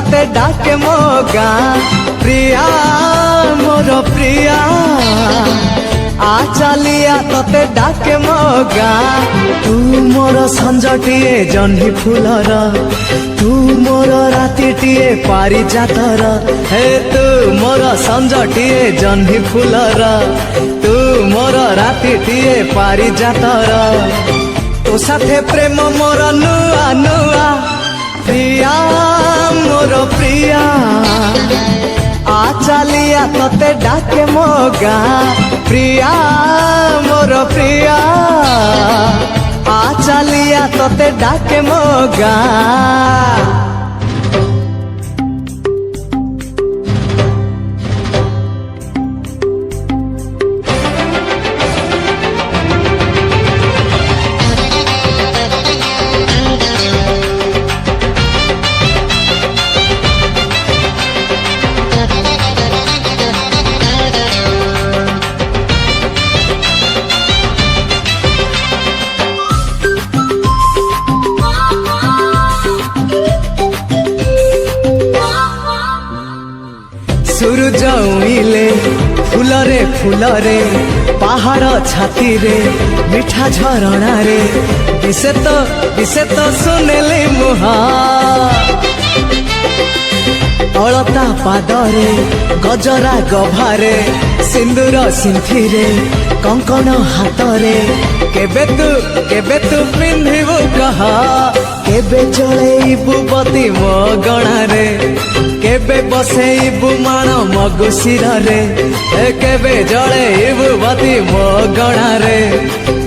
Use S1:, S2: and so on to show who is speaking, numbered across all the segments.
S1: तते डाके मो गाँ प्रिया मोर प्रिया आ चलिया तते डाके मो गाँ तू मोर संजटिए जह्नी फूलर तू मोर रातिटिए पारिजातर हे तू मोर संजटिए जह्नी फूलर तू मोर रातिटिए पारिजातर तो साथे प्रेम मोर नुआ नुआ प्रिया मोर प्रिया आ चलिया तते डाके मो गाँ प्रिया मोर प्रिया आ चलिया तते डाके मो गाँ सूरज उइले फूलरे फूलरे पहाड़ छाती रे मीठा झरणा रे दिसे तो सुनेले मुहा अलता पादरे गजरा गभारे सिंदूर सिंथिरे कंकण हातरे केबे तू पिंधिबु कह केबे जळेइबु बती मो गणारे केबे बसेइबु माण मगु शिरे केबे जळेइबु बती मो गणारे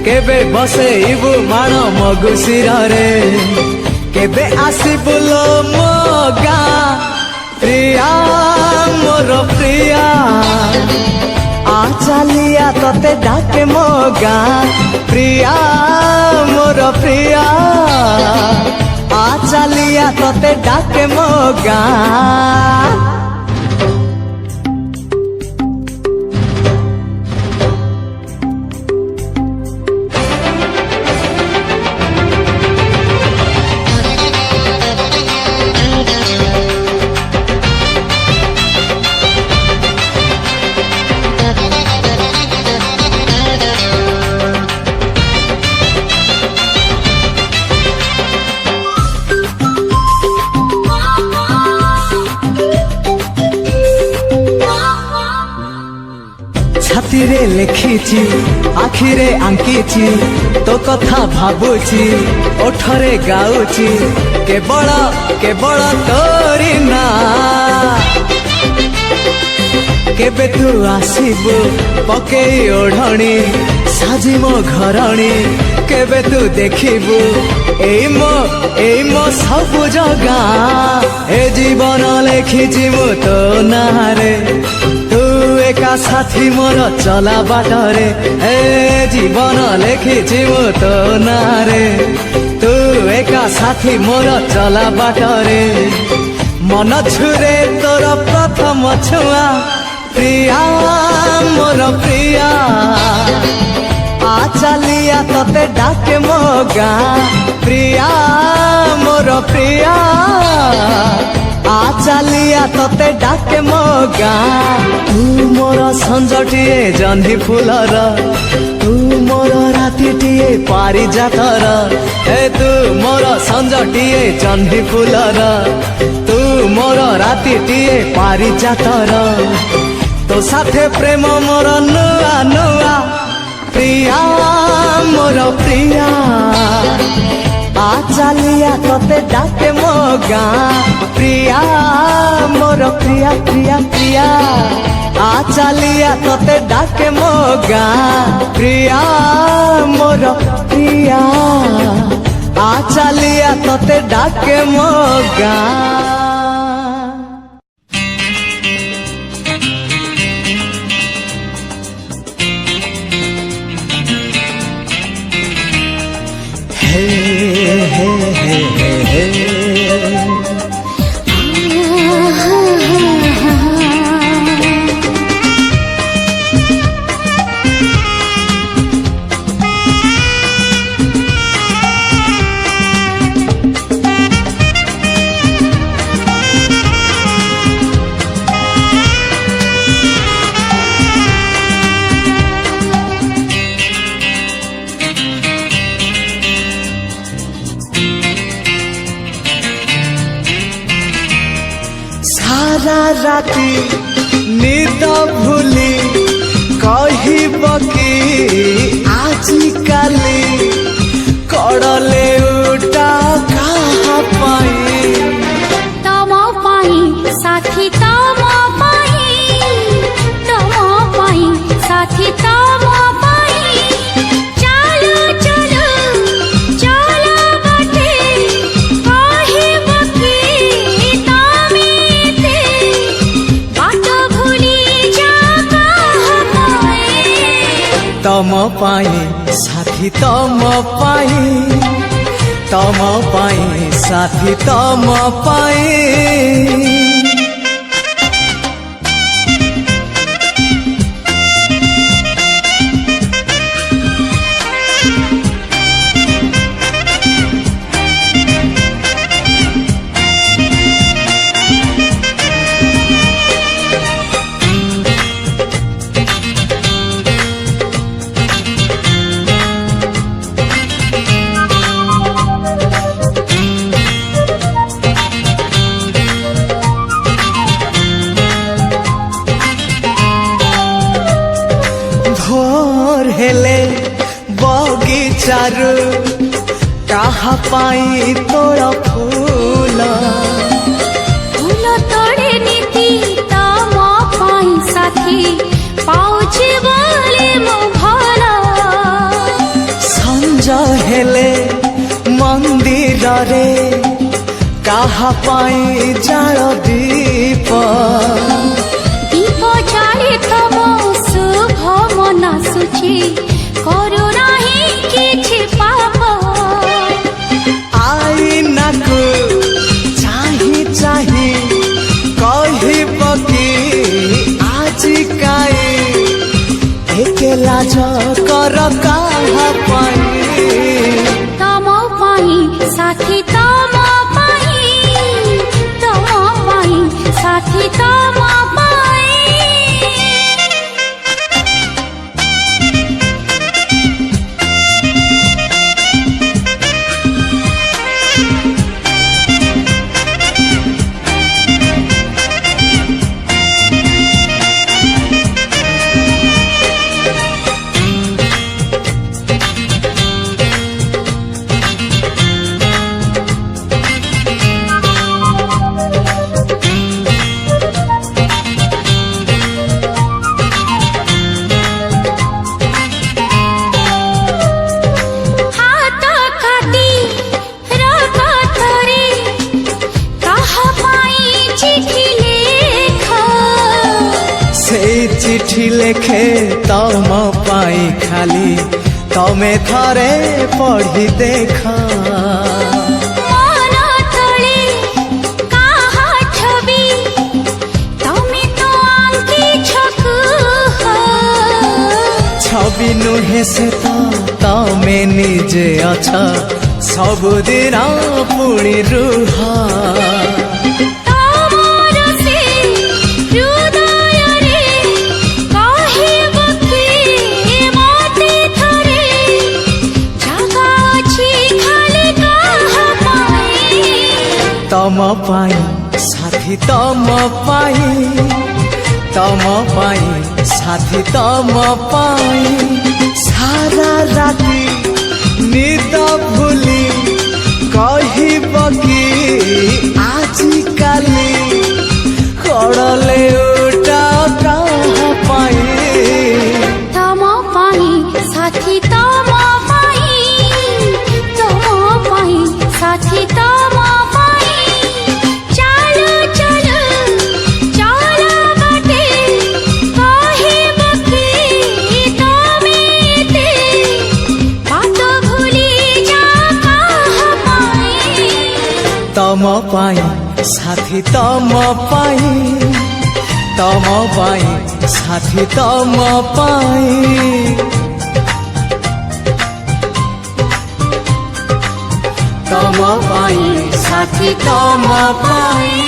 S1: केबे बसेइबु माण मगु शिरे केबे आसिबु लो मो गाँ प्रिया मोर प्रिया आ चलिया तते डाके मो गाँ प्रिया मोर प्रिया आ चलिया तते डाके मो गाँ छातीरे लेखिची आखिरे आंकीची तो कथा भाबुची ओठरे गाउची केवल तोरी ना केबे तू आसीबु पकेई ओढ़णी साजी मो घरणी केबे तू देखिबु एई मो सबु जगा ए जीवन लेखिची मु तो नारे एका साथी मोर चला बाटरे ए जीवन लेखिची मु तो नारे तू एका साथी मोर चला बाटरे मन छुरे तोर प्रथम छुआ प्रिया मोर प्रिया आ चलिया तते डाके मो गाँ प्रिया मोर प्रिया आ चलिया तते डाके मो गाँ तू मोर संजटिए जह्नी फूलर तू मोर रातिटिए पारिजातर ए तू मोर संजटिए जह्नी फूलर तू मोर रातिटिए पारिजातर तो साथे प्रेम मोर नुआ नुआ प्रिया मोर प्रिया आ चलिया तते डाके मो गाँ प्रिया मोर प्रिया प्रिया प्रिया आ चलिया तते डाके मो गाँ प्रिया मोर प्रिया आ चलिया तते डाके मो गाँ राति निद भूली कहब कि आजिकाली कड़ले उठा कहा पाई
S2: तम पाई साथी तम पाई साथी तम पाई चलो चलो चलो बाटे कहब कि तमेते बाट भूली जा कहा पाई
S1: तम पाई साथी तम पाई साथी तम पाई भोर हेले बगीचारू कहा पाई तोरा फूल
S2: फूल तोड़े नीति तम पाई साथी पाउछि बोले मो भला
S1: संज हेले मंदिर रे कहा पाई जाल दीप
S2: दीप जाले तम शुभ मन सुची करू नाही किछि पाप
S1: आईना को चाही चाही कहब कि आजिकाई एकेला कर कहा पाई
S2: तम पाई साथी तम पाई साथी तम पाई
S1: चिठी लेखे तम पाई खाली तमे थरे पढ़ी देखा
S2: मन तले काहा छवि तमे तो आंकी छकु
S1: छवि नुहे से तो तमे निजे अच्छा सबुदिन पुणी रुह तम पाई साथी तम पाई साथी तम पाई सारा राति निद भूली कहब कि आजिकाली कड़ले उठा कहा पाई
S2: तम पाई साथी तम पाई साथी तम
S1: तम पाई साथी तम पाई साथी तम पाई तम पाई साथी तम पाई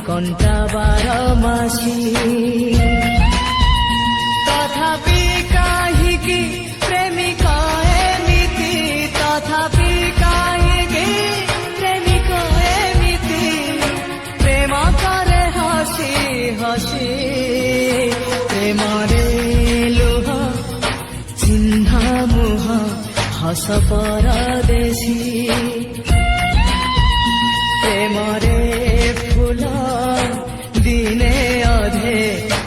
S1: কণ্টা বারমাসী তথাপি কাহিকি প্রেমিক এমিতি তথাপি কাহিকি প্রেমিক এমিতি প্রেম করে হসি হসি প্রেমরে লুহ চিহ্না মুহ হস পরদেশী প্রেমরে ফুল দিনে অধে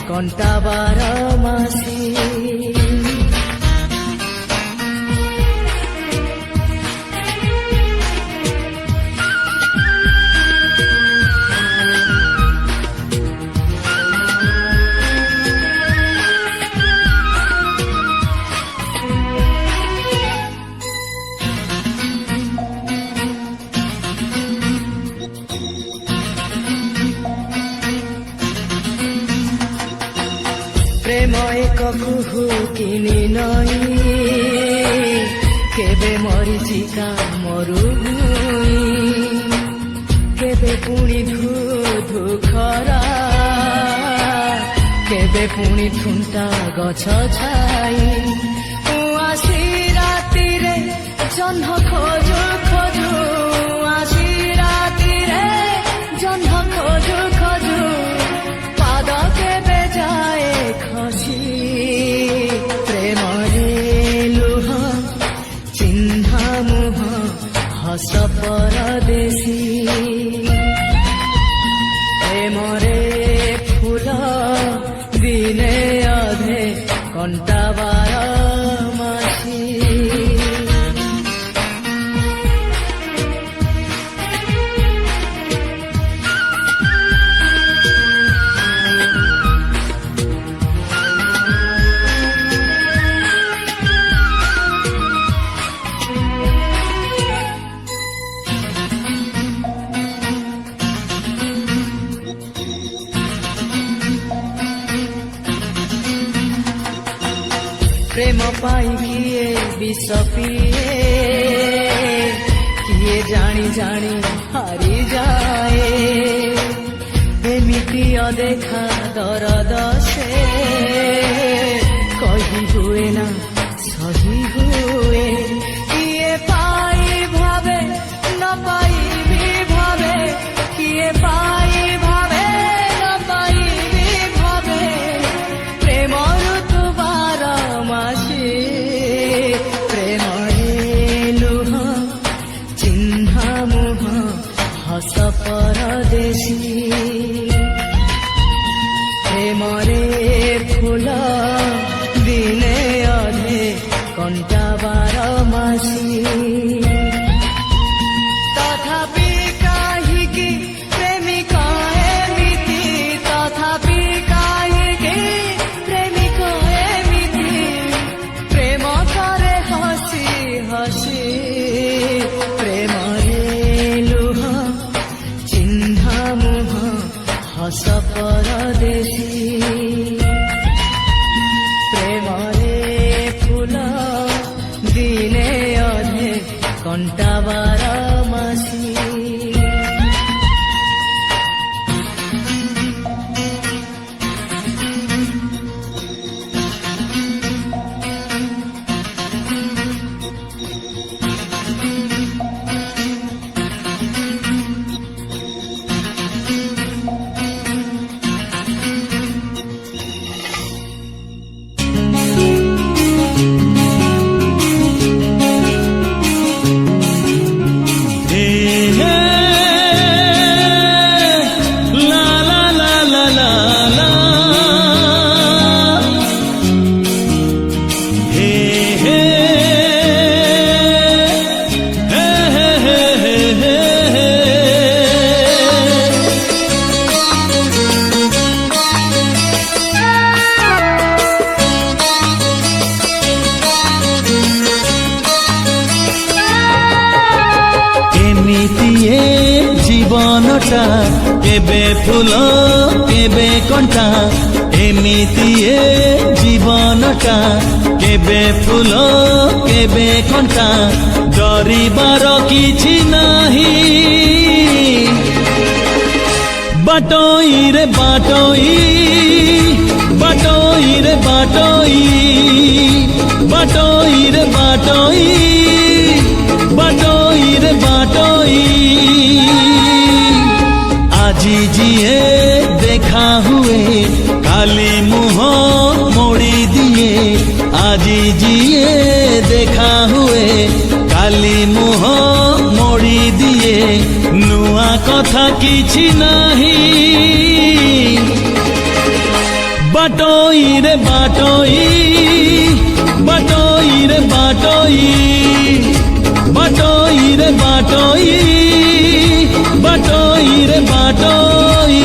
S1: কণ্টা বারমাসী প্রেম এক কুহুকিনী নই কেবে মরিচিকা মরুভূমি কেবে পুଣି ধু ধু খরা কেবে পুଣି ঠুন্টা গছ ছাই আসি রাতিরে জহ্ন খোঁজু খোঁজু আসি রাতিরে জহ্ন খোঁজু খোঁজু পাদ কেবে যায় খসি প্রেমরে লুহ চিহ্না মুহ হস পরদেশী প্রেমরে ফুল দিনে অধে কণ্টা বারমাসী প্রেম পাই কিয়ে বিষ পিয়ে কিয়ে জানি জানি হারি যায় এমিতি অদেখা দরদ সে কহি হুয়ে না সহি হুয়ে কিয়ে পাই ভাবে না পাইবি ভাবে কিয়ে পাই ভাবে না পাইবি ভাবে প্রেম ঋতু বারমাসী প্রেমরে লুহ চিহ্না মুহ হস পরদেশী প্রেমরে ফুল দিনে অধে কণ্টা বারমাসী তথাপি কাহিকি প্রেমিক এমিতি তথাপি কাহিকি প্রেমিক এমিতি প্রেম করে হসি হসি প্রেমরে লুহ চিহ্না মুহ হস পরদেশী প্রেমরে ফুল দিনে অধে কণ্টা বারমাসী জীবনটা কেবে ফুল কেবে কণ্টা এমিতি এ জীবনটা কেবে ফুল কেবে কণ্টা ডরিবার কিছু নাহি
S3: বাটই রে বাটই, বাটই রে বাটই, বাটই রে বাটই, বাটই রে বাটই। আজি জিয়ে দেখা হুয়ে কালি মুহ মোড়ি দিয়ে, আজি জিয়ে দেখা হুয়ে কালি মুহ মোড়ি দিয়ে। নুয়া কথা কিছু নাহি, বাটই রে বাটই, বাটই রে বাটই, বাটই রে বাটই, বাটই রে বাটই।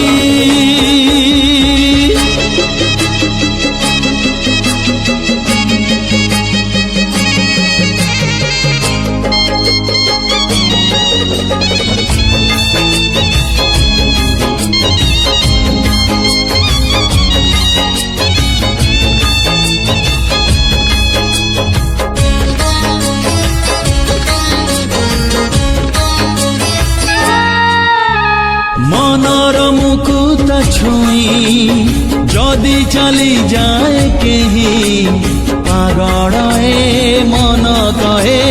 S3: মনর মুকুট ছুঁই যদি চালি যায় কেহি, পাগড়ে মন কহে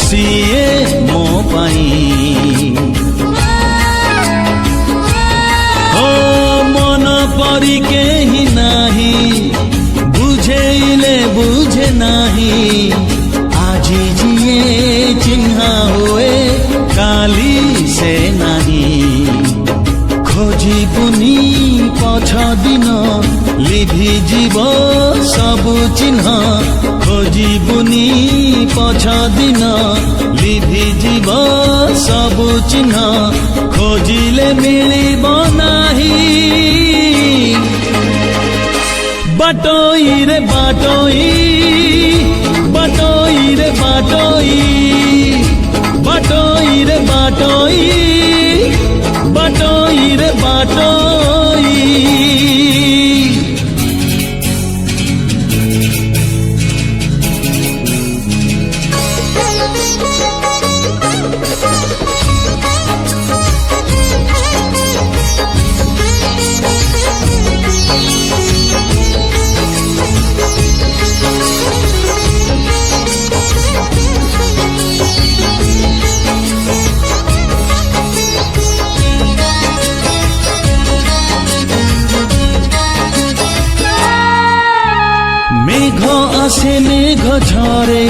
S3: সিয়ে মো পাই। ও মন পরি কেহি নাহি, বুঝেইলে বুঝে নাহি। আজি জিয়ে চিহ্না হুয়ে কালি সে নাহি। খোঁজিবুনি পছ দিন লিভি জীব সবু চিহ্ন, খোঁজিবুনি পছ দিন লিভি জীব সবু চিহ্ন। খোঁজিলে মিলিব নাহি, বাটই রে বাটই, বাটই রে বাটই, বাটই রে বাটই, বাটই রে বাটই। মেঘ আসে মেঘ ঝরে,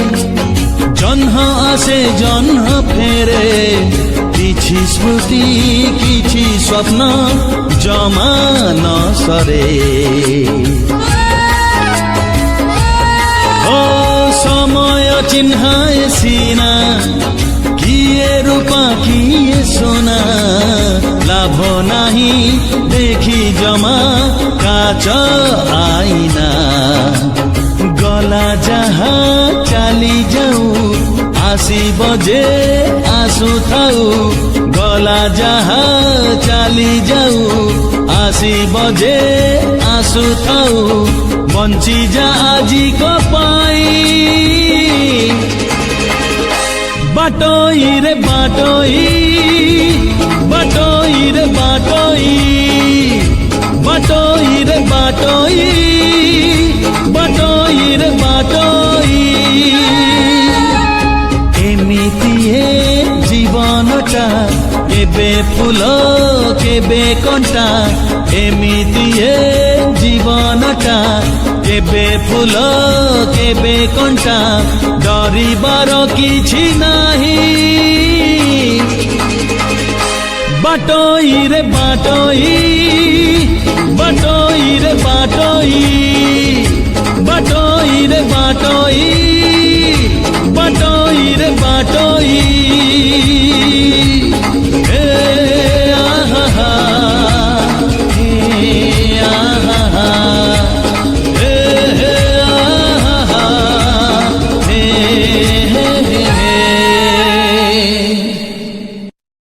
S3: জহ্ন আসে জহ্ন ফেরে। কিছু স্মৃতি কিছু স্বপ্ন জমা ন সরে। ও সময় চিহ্নায় সিনা, কিয়ে রূপা কিয়ে সোনা। লাভ নাহি দেখি জমা কাচ আইনা। গলা যাহা চালি যাও আসিব যে আসু থাও। গলা যাহা চালি যাও আসিব যে আসু থাও। বঞ্চি যা আজি পাই, বাটই রে বাটই, বাটই রে বাটই, বাটই রে বাটই, বাটই রে বাটই। এমিতিয়ে জীবনটা কেবে ফুল কেবে কଣ୍ଟା। এমিতিয়ে জীবনটা কেবে ফুল কেবে কଣ୍টা। ডরিবার কিছু নাহি, বাটই রে বাটই, বাটই রে বাটই, বাটই রে বাটই।